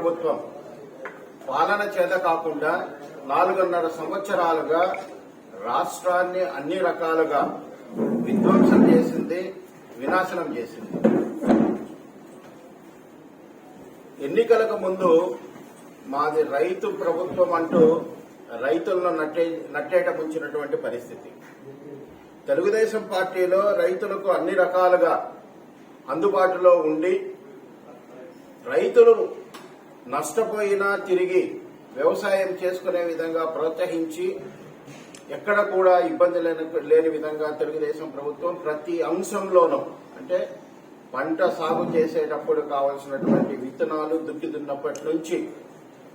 ప్రభుత్వం పాలన చేత కాకుండా 4.5 సంవత్సరాలుగా రాష్ట్రాన్ని అన్ని రకాలుగా విధ్వంసం చేసింది, వినాశనం చేసింది. ఎన్నికలకు ముందు మాది రైతు ప్రభుత్వం అంటూ రైతులను నట్టేట ముంచినటువంటి పరిస్థితి. తెలుగుదేశం పార్టీలో రైతులకు అన్ని రకాలుగా అందుబాటులో ఉండి రైతులు నష్టపోయినా తిరిగి వ్యవసాయం చేసుకునే విధంగా ప్రోత్సహించి ఎక్కడ కూడా ఇబ్బంది లేని విధంగా తెలుగుదేశం ప్రభుత్వం ప్రతి అంశంలోనూ, అంటే పంట సాగు చేసేటప్పుడు కావలసినటువంటి విత్తనాలు దుక్కి దున్నప్పటి నుంచి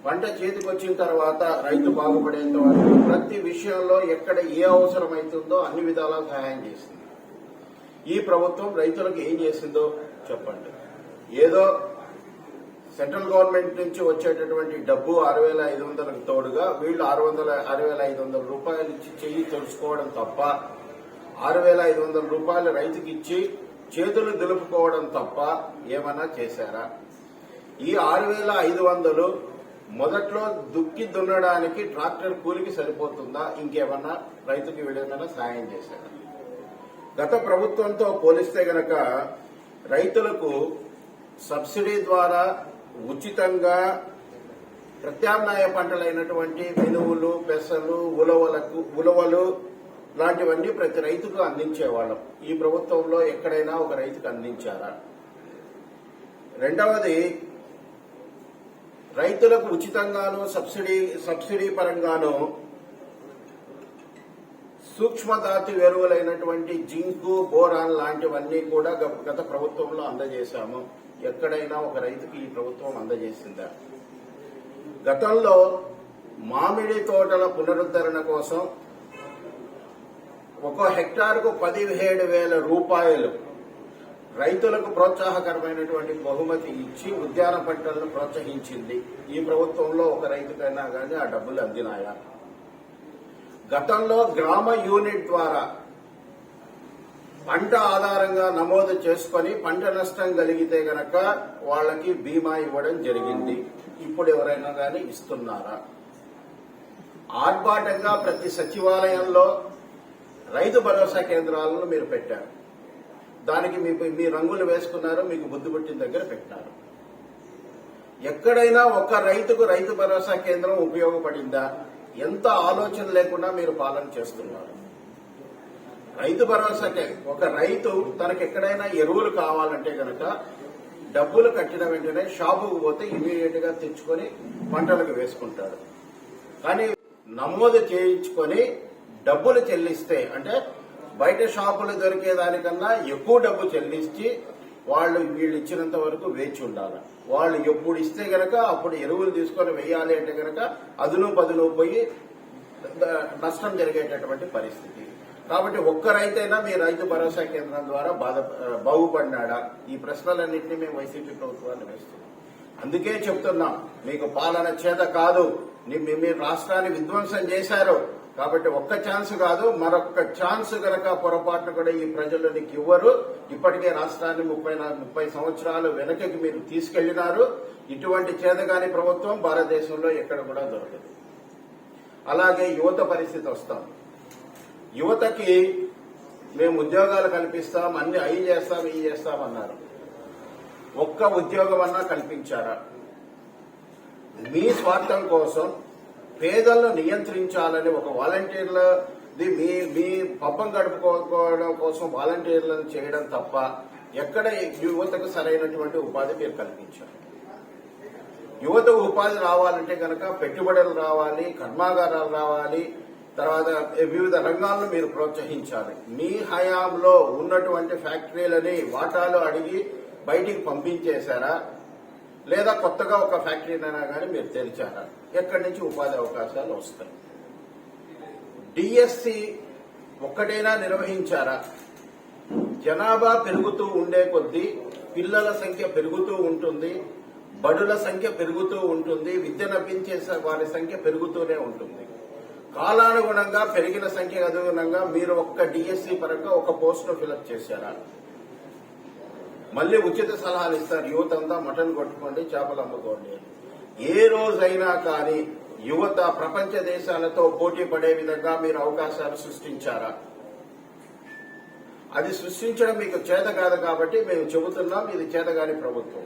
పంట చేతికి వచ్చిన తర్వాత రైతు బాగుపడేంత వరకు ప్రతి విషయంలో ఎక్కడ ఏ అవసరం అవుతుందో అన్ని విధాలా సహాయం చేసింది. ఈ ప్రభుత్వం రైతులకు ఏం చేసిందో చెప్పండి. ఏదో సెంట్రల్ గవర్నమెంట్ నుంచి వచ్చేటటువంటి డబ్బు 6,500కు తోడుగా వీళ్ళు 6,500 రూపాయలు ఇచ్చి చెయ్యి తెలుసుకోవడం తప్ప, 6,500 రూపాయలు రైతుకి ఇచ్చి చేతులు దులుపుకోవడం తప్ప ఏమన్నా చేశారా? ఈ 6,500 మొదట్లో దుక్కి దున్నడానికి ట్రాక్టర్ కూలికి సరిపోతుందా? ఇంకేమన్నా రైతుకి వీళ్ళేమైనా సాయం చేశారా? గత ప్రభుత్వంతో పోలిస్తే గనక రైతులకు సబ్సిడీ ద్వారా ఉచితంగా ప్రత్యామ్నాయ పంటలైనటువంటి మినువులు, పెసలు, ఉలవలు లాంటివన్నీ ప్రతి రైతుకు అందించేవాళ్ళం. ఈ ప్రభుత్వంలో ఎక్కడైనా ఒక రైతుకు అందించారా? రెండవది, రైతులకు ఉచితంగాను సబ్సిడీ పరంగాను సూక్ష్మధాతు ఎరువులైనటువంటి జింకు, బోరాన్ లాంటివన్నీ కూడా గత ప్రభుత్వంలో అందజేశాము. ఎక్కడైనా ఒక రైతుకి ఈ ప్రభుత్వం అందజేసిందా? గతంలో మామిడి తోటల పునరుద్ధరణ కోసం ఒక్కో హెక్టార్కు 17,000 రూపాయలు రైతులకు ప్రోత్సాహకరమైనటువంటి బహుమతి ఇచ్చి ఉద్యాన పంటలను ప్రోత్సహించింది. ఈ ప్రభుత్వంలో ఒక రైతుకైనా కానీ ఆ డబ్బులు అందినాయా? గతంలో గ్రామ యూనిట్ ద్వారా పంట ఆధారంగా నమోదు చేసుకుని పంట నష్టం కలిగితే గనక వాళ్ళకి బీమా ఇవ్వడం జరిగింది. ఇప్పుడు ఎవరైనా కానీ ఇస్తున్నారా? ఆర్భాటంగా ప్రతి సచివాలయంలో రైతు భరోసా కేంద్రాలను మీరు పెట్టారు. దానికి మీ రంగులు వేసుకున్నారు, మీకు బుద్ధి పుట్టిన దగ్గర పెట్టారు. ఎక్కడైనా ఒక రైతుకు రైతు భరోసా కేంద్రం ఉపయోగపడిందా? ఎంత ఆలోచన లేకుండా మీరు పాలన చేస్తున్నారు. రైతు భరోసాకే ఒక రైతు తనకు ఎక్కడైనా ఎరువులు కావాలంటే గనక డబ్బులు కట్టిన వెంటనే షాపుకు పోతే ఇమీడియట్ గా తెచ్చుకొని పంటలకు వేసుకుంటాడు. కానీ నమోదు చేయించుకొని డబ్బులు చెల్లిస్తే, అంటే బయట షాపులు దొరికేదానికన్నా ఎక్కువ డబ్బు చెల్లించి వీళ్ళు ఇచ్చినంత వరకు వేచి ఉండాలి. వాళ్ళు ఎప్పుడు ఇస్తే గనక అప్పుడు ఎరువులు తీసుకొని వేయాలి అంటే గనక అదును పదును పోయి నష్టం జరిగేటటువంటి పరిస్థితి. కాబట్టి ఒక్క రైతైనా మీ రైతు భరోసా కేంద్రం ద్వారా బాగుపడినాడా? ఈ ప్రశ్నలన్నింటినీ మేము వైసీపీ ప్రభుత్వాన్ని వేస్తున్నాం. అందుకే చెప్తున్నాం, మీకు పాలన చేత కాదు, మీరు రాష్ట్రాన్ని విధ్వంసం చేశారు. కాబట్టి ఒక్క ఛాన్స్ కాదు, మరొక్క ఛాన్స్ గనక పొరపాటును కూడా ఈ ప్రజలు నీకు ఇవ్వరు. ఇప్పటికే రాష్ట్రాన్ని 30 సంవత్సరాలు వెనకకి మీరు తీసుకెళ్లినారు. ఇటువంటి చేతగాని ప్రభుత్వం భారతదేశంలో ఎక్కడ కూడా దొరకదు. అలాగే యువత పరిస్థితి వస్తాం. యువతకి మేము ఉద్యోగాలు కల్పిస్తాం, అన్ని అవి చేస్తాం, ఇవి చేస్తామన్నారు. ఒక్క ఉద్యోగం అన్నా కల్పించారా? మీ స్వార్థం కోసం పేదలను నియంత్రించాలని ఒక వాలంటీర్లది మీ పబ్బం గడుపుకోవడం కోసం వాలంటీర్లను చేయడం తప్ప ఎక్కడ యువతకు సరైనటువంటి ఉపాధి మీరు కల్పించారు? యువత ఉపాధి రావాలంటే కనుక పెట్టుబడులు రావాలి, కర్మాగారాలు రావాలి, తర్వాత వివిధ రంగాలను మీరు ప్రోత్సహించాలి. మీ హయాంలో ఉన్నటువంటి ఫ్యాక్టరీలని వాటాలు అడిగి బయటికి పంపించేశారా? లేదా కొత్తగా ఒక ఫ్యాక్టరీనైనా కానీ మీరు తెరిచారా? ఎక్కడి నుంచి ఉపాధి అవకాశాలు వస్తాయి? డిఎస్సి ఒక్కటైనా నిర్వహించారా? జనాభా పెరుగుతూ ఉండే కొద్దీ పిల్లల సంఖ్య పెరుగుతూ ఉంటుంది, బడుల సంఖ్య పెరుగుతూ ఉంటుంది, విద్యను అభ్యసించే వారి సంఖ్య పెరుగుతూనే ఉంటుంది. కాలానుగుణంగా పెరిగిన సంఖ్య అనుగుణంగా మీరు ఒక్క డిఎస్సి పరంగా ఒక పోస్టును ఫిలప్ చేశారా? మళ్లీ ఉచిత సలహాలు ఇస్తారు, యువత అంతా మటన్ కొట్టుకోండి, చేపలు అమ్ముకోండి. ఏ రోజైనా కానీ యువత ప్రపంచ దేశాలతో పోటీ పడే విధంగా మీరు అవకాశాలు సృష్టించారా? అది సృష్టించడం మీకు చేత కాదు కాబట్టి మేము చెబుతున్నాం, ఇది చేతగాని ప్రభుత్వం.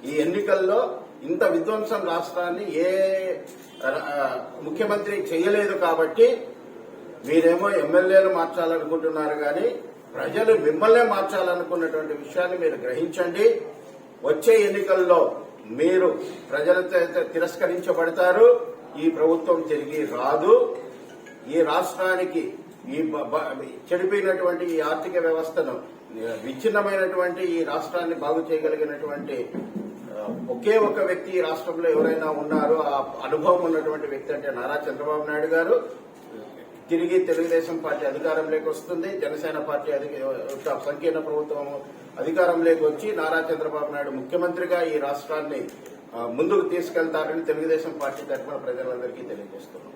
ఈ ఎన్నికల్లో ఇంత విధ్వంసం రాష్ట్రాన్ని ఏ ముఖ్యమంత్రి చేయలేదు కాబట్టి మీరేమో ఎమ్మెల్యేలు మార్చాలనుకుంటున్నారు కానీ ప్రజలు మిమ్మల్నే మార్చాలనుకున్నటువంటి విషయాన్ని మీరు గ్రహించండి. వచ్చే ఎన్నికల్లో మీరు ప్రజల చేత తిరస్కరించబడతారు. ఈ ప్రభుత్వం తిరిగి రాదు. ఈ రాష్ట్రానికి ఈ చెడిపోయినటువంటి ఈ ఆర్థిక వ్యవస్థను, విచ్ఛిన్నమైనటువంటి ఈ రాష్ట్రాన్ని బాగు చేయగలిగినటువంటి ఒకే ఒక వ్యక్తి ఈ రాష్ట్రంలో ఎవరైనా ఉన్నారో, ఆ అనుభవం ఉన్నటువంటి వ్యక్తి అంటే నారా చంద్రబాబు నాయుడు గారు. తిరిగి తెలుగుదేశం పార్టీ అధికారంలోకి వస్తుంది. జనసేన పార్టీ సంకీర్ణ ప్రభుత్వం అధికారంలోకి వచ్చి నారా చంద్రబాబు నాయుడు ముఖ్యమంత్రిగా ఈ రాష్ట్రాన్ని ముందుకు తీసుకెళ్తారని తెలుగుదేశం పార్టీ తరఫున ప్రజలందరికీ తెలియజేస్తున్నాం.